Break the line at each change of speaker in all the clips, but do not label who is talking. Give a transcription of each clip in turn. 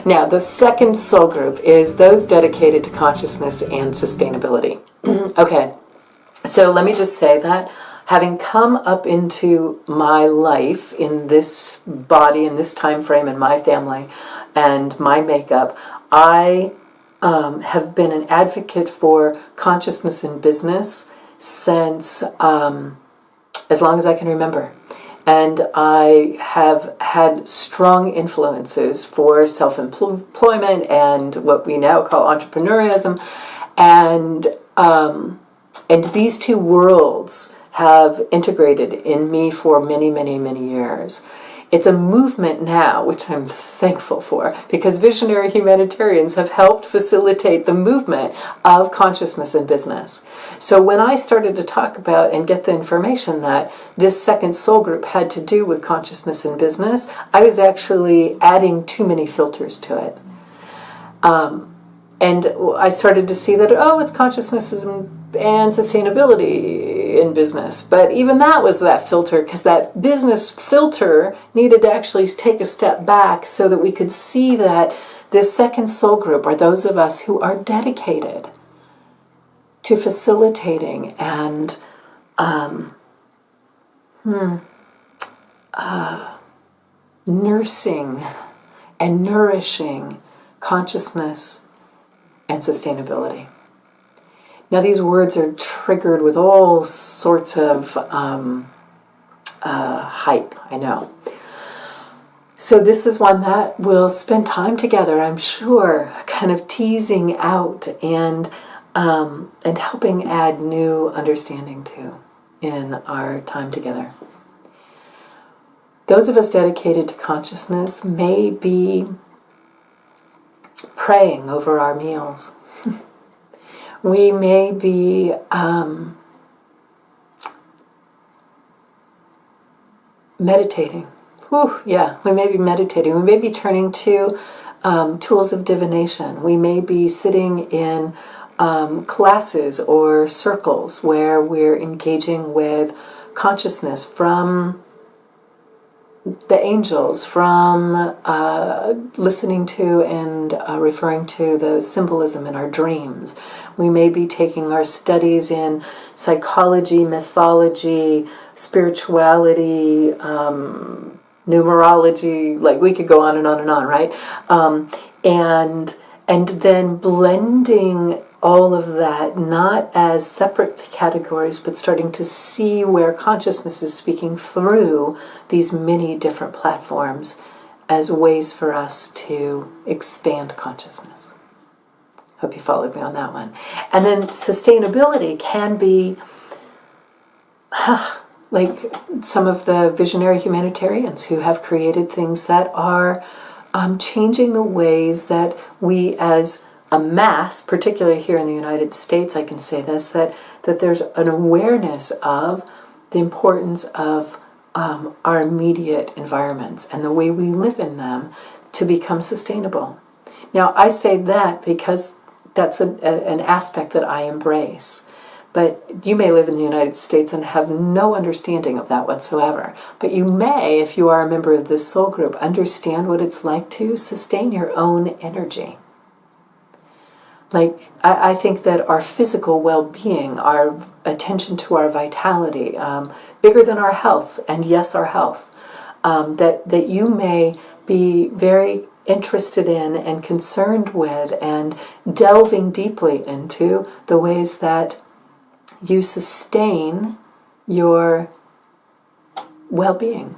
Now, the second soul group is those dedicated to consciousness and sustainability. Okay, so let me just say that having come up into my life in this body, in this time frame, in my family, and my makeup, I have been an advocate for consciousness in business since as long as I can remember. And I have had strong influences for self-employment and what we now call entrepreneurism. And these two worlds have integrated in me for many, many, many years. It's a movement now, which I'm thankful for, because visionary humanitarians have helped facilitate the movement of consciousness in business. So when I started to talk about and get the information that this second soul group had to do with consciousness in business, I was actually adding too many filters to it. And I started to see that, it's consciousness and sustainability in business. But even that was that filter, because that business filter needed to actually take a step back so that we could see that this second soul group are those of us who are dedicated to facilitating and nursing and nourishing consciousness and sustainability. Now, these words are triggered with all sorts of hype, I know. So this is one that we'll spend time together, I'm sure, kind of teasing out and helping add new understanding to in our time together. Those of us dedicated to consciousness may be praying over our meals. We may be meditating. We may be meditating. We may be turning to tools of divination. We may be sitting in classes or circles where we're engaging with consciousness from the angels, from listening to and referring to the symbolism in our dreams. We may be taking our studies in psychology, mythology, spirituality, numerology, like we could go on and on and on, right? And then blending all of that, not as separate categories, but starting to see where consciousness is speaking through these many different platforms as ways for us to expand consciousness. Hope you followed me on that one. And then sustainability can be like some of the visionary humanitarians who have created things that are changing the ways that we as a mass, particularly here in the United States, I can say this, that there's an awareness of the importance of our immediate environments and the way we live in them to become sustainable. Now, I say that because that's an aspect that I embrace. But you may live in the United States and have no understanding of that whatsoever. But you may, if you are a member of this soul group, understand what it's like to sustain your own energy. Like, I think that our physical well-being, our attention to our vitality, bigger than our health, and yes, our health, that you may be very interested in and concerned with and delving deeply into the ways that you sustain your well-being.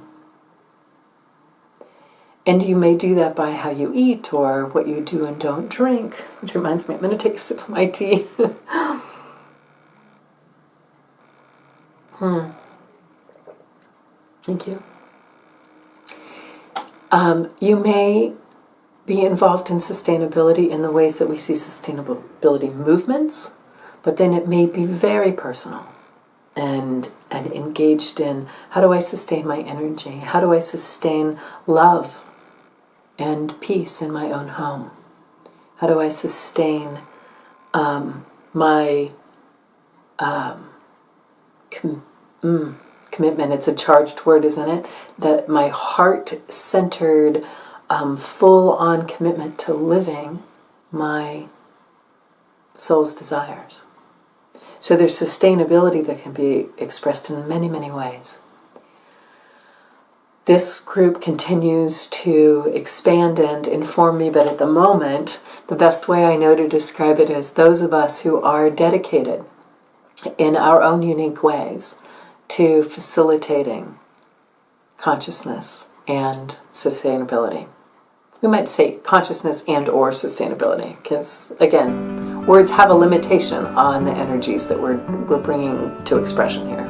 And you may do that by how you eat or what you do and don't drink, which reminds me, I'm going to take a sip of my tea. Thank you. You may be involved in sustainability in the ways that we see sustainability movements, but then it may be very personal and engaged in how do I sustain my energy? How do I sustain love and peace in my own home? How do I sustain my commitment? It's a charged word, isn't it? That my heart-centered full-on commitment to living my soul's desires. So there's sustainability that can be expressed in many, many ways. This group continues to expand and inform me, but at the moment, the best way I know to describe it is those of us who are dedicated in our own unique ways to facilitating consciousness and sustainability. We might say consciousness and or sustainability, because again, words have a limitation on the energies that we're bringing to expression here.